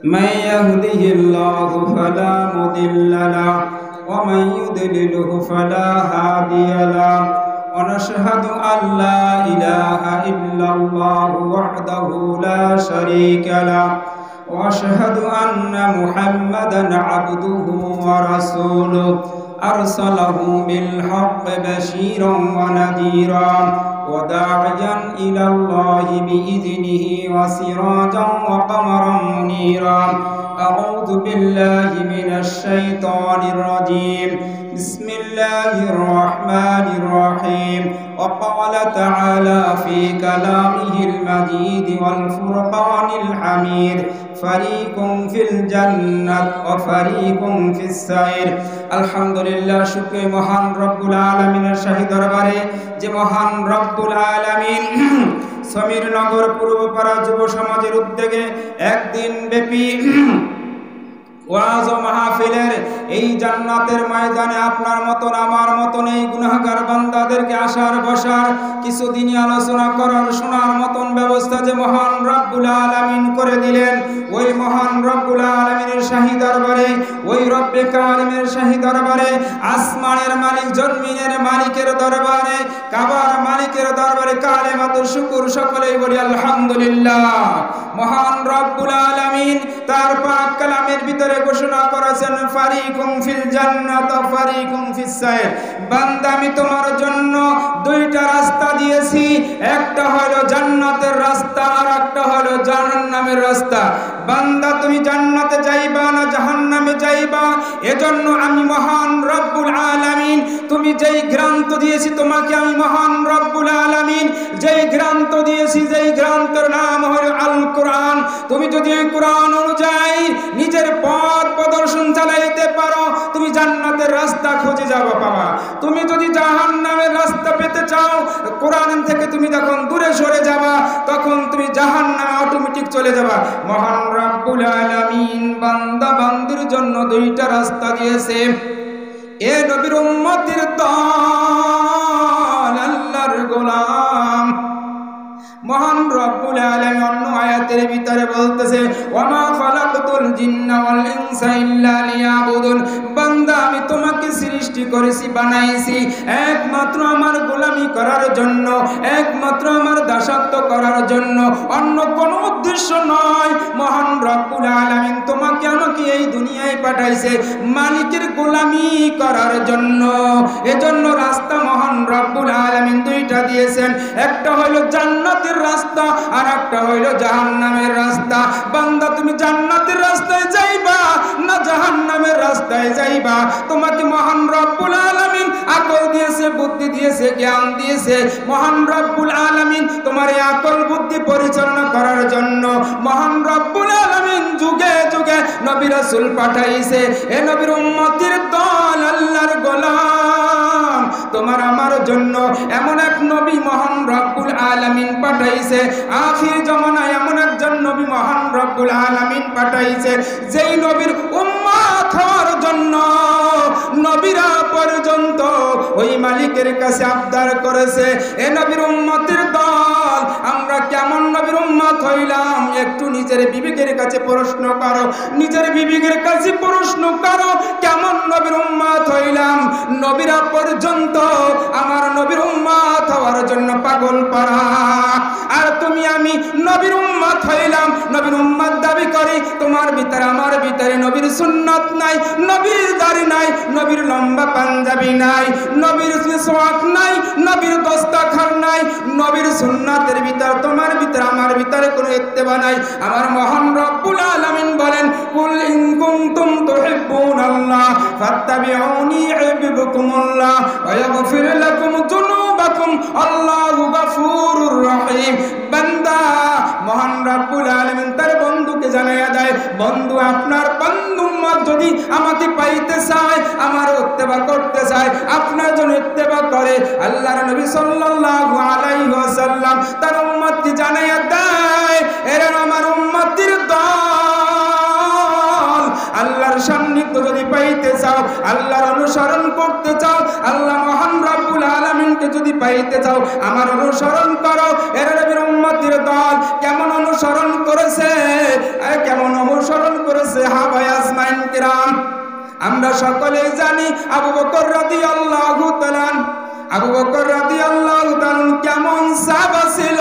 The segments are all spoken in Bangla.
من يهده الله فلا مضل له ومن يضلله فلا هادي له ونشهد أن لا إله إلا الله وحده لا شريك له وأشهد أن محمدا عبده ورسوله أرسله بالحق بشيرا ونذيرا وداعيا إلى الله بإذنه وسراجا وقمرا منيرا أعوذ بالله من الشيطان الرجيم بسم الله الرحمن الرحيم وقال تعالى في كلامه المجيد والفرقان الحميد فريق في الجنة وفريق في السعير الحمد لله شكر মহান রব্বুল আলামিনের শাহী দরবারে যে মহান রব্বুল আলামিন সমীরনগর পূর্বপাড়া যুব সমাজের উদ্যোগে একদিন ব্যাপী ওয়াজ ও মাহফিলের এই জান্নাতের ময়দানে আপনার মতন আমার মতন এই গুনাহগার বান্দাদেরকে আসার বসার কিছুদিনই আলোচনা করার শোনার মতন ব্যবস্থা যে মহান রব্বুল আলামিন করে দিলেন, ওই মহান রব্বুল আলামিনের শাহী দরবারে, ওই রব্বে কারিমের শাহী দরবারে, আসমানের মালিক জমিনের মালিকের দরবারে, কাবার মালিকের দরবারে কালেমাতুল শুকর সকলেই বলি আলহামদুলিল্লাহ। মহান রব্বুল আলামিন তার পাক কালামের ভিতরে ঘোষণা করেছেন ফারিকুম ফিল জান্নাত ওয়া ফারিকুম ফিস সাইর। বান্দা আমি তোমার জন্য দুইটা রাস্তা দিয়েছি, একটা হলো জান্নাতের রাস্তা আর একটা হলো জাহান্নামের রাস্তা। বান্দা তুমি জান্নাতে যাইবা না জাহান্নামে যাইবা, এজন্য আমি মহান রব্বুল আলামিন তুমি যেই গ্রন্থ দিয়েছি তোমাকে আমি মহান রব্বুল আলামিন যেই গ্রন্থ দিয়েছি, যেই গ্রন্থের নাম হলো আল কোরআন, তুমি যদি ওই কোরআন অনুযায়ী নিজের পথ প্রদর্শন চালাইতে পারো তুমি জান্নাতের রাস্তা খুঁজে যাবে পাবা। তুমি যদি জাহান্নামের রাস্তা পেতে চাও কোরআন থেকে তুমি যখন দূরে সরে যাবা তখন তুমি জাহান্নামে অটোমেটিক চলে যাবা। মহান রব্বুল আলামিন বান্দা বান্দির জন্য দুইটা রাস্তা দিয়েছে। এ নবীর উম্মতের দল আল্লাহর গোলাম মহান রব্বুল আলামিন অন্য আয়াতের ভিতরে বলতেছে ওয়ামা খালাকতুল জিন্না ওয়াল ইনসা ইল্লা লিয়াবুদুন। বান্দা আমি তোমাকে সৃষ্টি করেছি বানাইছি একমাত্র আমার গোলামি করার জন্য, একমাত্র আমার দাসত্ব করার জন্য, অন্য কোনো উদ্দেশ্য নয়। মহান রব্বুল আলামিন তোমাকে আমাকে এই দুনিয়ায় পাঠাইছে মালিকের গোলামি করার জন্য। এজন্য রাস্তা মহান রব্বুল আলামিন দুইটা দিয়েছেন, একটা হলো জান্নাতের রাস্তা আর একটা হইল জাহান্নামের রাস্তা। বান্দা তুমি জান্নাতের রাস্তায় যাইবা না জাহান্নামের রাস্তায় যাইবা, তোমাকে মহান রব্বুল আলামিন আকল দিয়েছে, বুদ্ধি দিয়েছে, জ্ঞান দিয়েছে। মহান রব্বুল আলামিন তোমার এই আকল বুদ্ধি পরিচালনা করার জন্য মহান রব্বুল আলামিন যুগে যুগে নবী রাসূল পাঠাইছে। এ নবীর উম্মতের দল আল্লাহর গোলাম তোমার আমার জন্য এমন এক নবী মহান রব্বুল আলামিন পাঠাইছে। আখির জামানায় এমন একজন নবী মহান রব্বুল আলামিন পাঠাইছে যেই নবীর উম্মত হওয়ার জন্য নবীরা পর্যন্ত ওই মালিকের কাছে আবদার করেছে এ নবীর উম্মতের দল আমরা কেমন নবীর উম্মত হইলাম একটু নিজের বিবেকের কাছে প্রশ্ন করো, নিজের বিবেকের কাছে প্রশ্ন করো কেমন নবীর উম্মত হইলাম। নবীরা পর্যন্ত আমার নবীর উম্মত হওয়ার জন্য পাগল পারা, আর তুমি আমি নবীর উম্মত হইলাম, নবীর উম্মত দাবি করি, তোমার ভিতরে আমার ভিতরে নবীর সুন্নাত নাই, নবীর দাড়ি নাই, নবীর লম্বা পাঞ্জাবি নাই, নবীর মিসওয়াক নাই, নবীর দস্তাখার নাই, নবীর সুন্নাতের ভিতর তোমার ভিতরে আমার ভিতরে কোনো ইত্তেবা নাই। আমার মহান রব্বুল আলামিন বলেন কুল ইন কুনতুম তুহিব্বুনাল্লাহ ফাত্তাবিউনি ইউহিব্বুকুমুল্লাহ ওয়া ইয়াগফির লাকুম যুনুবাকুম আল্লাহু গফুরুর রহিম। বান্দা মহান রব্বুল আলামিন তার বন্ধুকে জানাইয়া দেয় বন্ধু আপনার বন্ধু উম্মত যদি আমাকে পাইতে চায় আমার ইত্তেবা করতে চায় আপনার জন্য ইত্তেবা করে। আল্লাহর নবী সাল্লাল্লাহু আলাইহি ওয়াসাল্লাম তার উম্মতকে জানাইয়া দেয় এরা আমার উম্মতের দল, আল্লাহর সান্নিধ্য যদি পাইতে চাও, আল্লাহর অনুসরণ করতে চাও, আল্লাহ মহান রব্বুল আলামিনকে যদি পাইতে চাও আমার অনুসরণ করো। এরা নবীর উম্মতের দল কেমন অনুসরণ করেছে, কেমন অনুসরণ সাহাবায়ে আজমাইন কিরাম। আমরা সকলেই জানি আবু বকর রাদিয়াল্লাহু তাআলা, আবু বকর রাদিয়াল্লাহু তাআলা কেমন সাহাবা ছিল।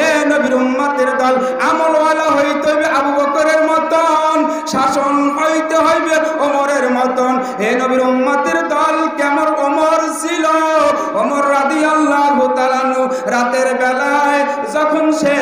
এ নবীর উম্মতের দল, আমলওয়ালা হইতে হবে আবু বকরের মতন, শাসন হইতে হইবে ওমরের মতন। এ নবীর উম্মতের দল কেমন ওমর ছিল। ওমর রাদিয়াল্লাহু তাআলা রাতের বেলায় যখন সে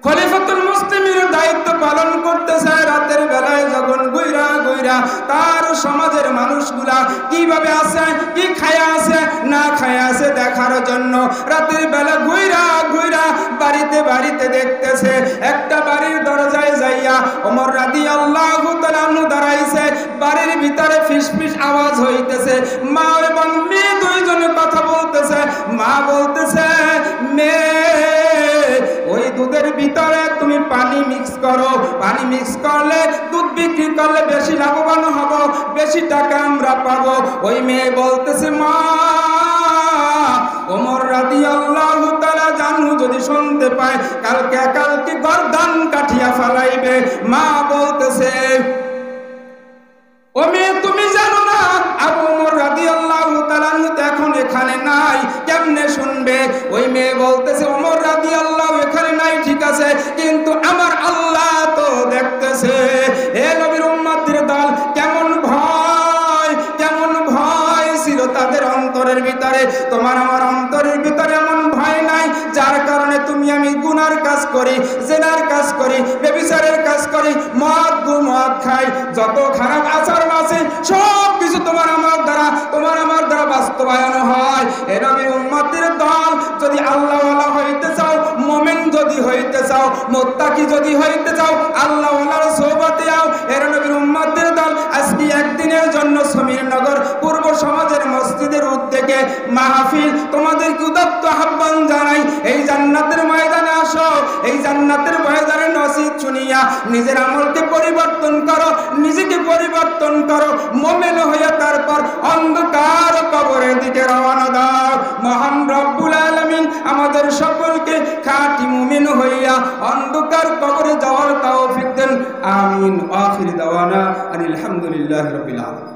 খলিফাতুল মুসলিমের দায়িত্ব পালন করতেছে, রাতের বেলায় যখন গুইরা গুইরা তার সমাজের মানুষগুলা কিভাবে আছে, কি খায়া আছে না খায়া আছে দেখার জন্য রাতের বেলা গুইরা গুইরা বাড়িতে বাড়িতে দেখতেছে। একটা বাড়ির দরজায় যাইয়া ওমর রাদিয়াল্লাহু তাআলা দাঁড়াইছে। বাড়ির ভিতরে ফিসফিস আওয়াজ হইতেছে। মা এবং মেয়ে দুইজনে কথা বলতেছে। মা বলতেছে, মেয়ে ওই দুধের ভিতরে তুমি পানি মিক্স করো, পানি মিক্স করলে দুধ বিক্রি করলে বেশি লাভবান হব, বেশি টাকা আমরা পাবো। ওই মেয়ে বলতেছে, মা ওমর রাদিয়াল্লাহু তাআলা জানু যদি শুনতে পায় কালকে গর্দান কাটিয়া ফেলাইবে। মা বলতেছে, ও মেয়ে তুমি জানো না আবু ওমর রাদিয়াল্লাহু তাআলা এখন এখানে নাই, কেমনে শুনবে? ওই মেয়ে বলতেছে, ওমর রাদিয়াল্লাহু এখানে নাই ঠিক আছে, কিন্তু আমার আল্লাহ তো দেখতেছে। এ নবীর উম্মতের দল, কেমন ভয় ছিল তাদের অন্তরের ভিতরে। তোমার আমার অন্তরের ভিতরে এমন ভয় নাই, যার কারণে তুমি আমি গুনার কাজ করি, জেনার কাজ করি, ব্যভিচারের কাজ করি, মদ খাই, যত খারাপ আচরণ আছে সব কিছু তোমার আমার দ্বারা বাস্তবায়ন হয়। এ নবীর উম্মতের দল, যদি আল্লাহওয়ালা হইতে চাও, মুমিন যদি হইতে চাও, মুত্তাকি যদি হইতে চাও, আল্লাহওয়ালার সোহবতে আও। এ নবীর উম্মতের দল, আজকে একদিনের জন্য সমীরনগর পূর্ব সমাজের মসজিদের উদ্যোগে মাহফিল, তোমাদেরকে উদাত্ত আহ্বান জানাই, এই জান্নাতের ময়দানে আসো। এই জান্নাতের ময়দানে নসিহত শুনিয়া নিজের আমলকে পরিবর্তন করো, নিজেকে পরিবর্তন করো, মুমিন হইয়া তারপর অন্ধকার কবরের দিকে রওনা দাও। মহান রব্বুল আলামিন আমাদের সকলকে খাঁটি মুমিন হইয়া অন্ধকার কবরে যাওয়ার তৌফিক দেন। আমিন। আখির দাওয়ানা আলহামদুলিল্লাহি রাব্বিল আলামিন।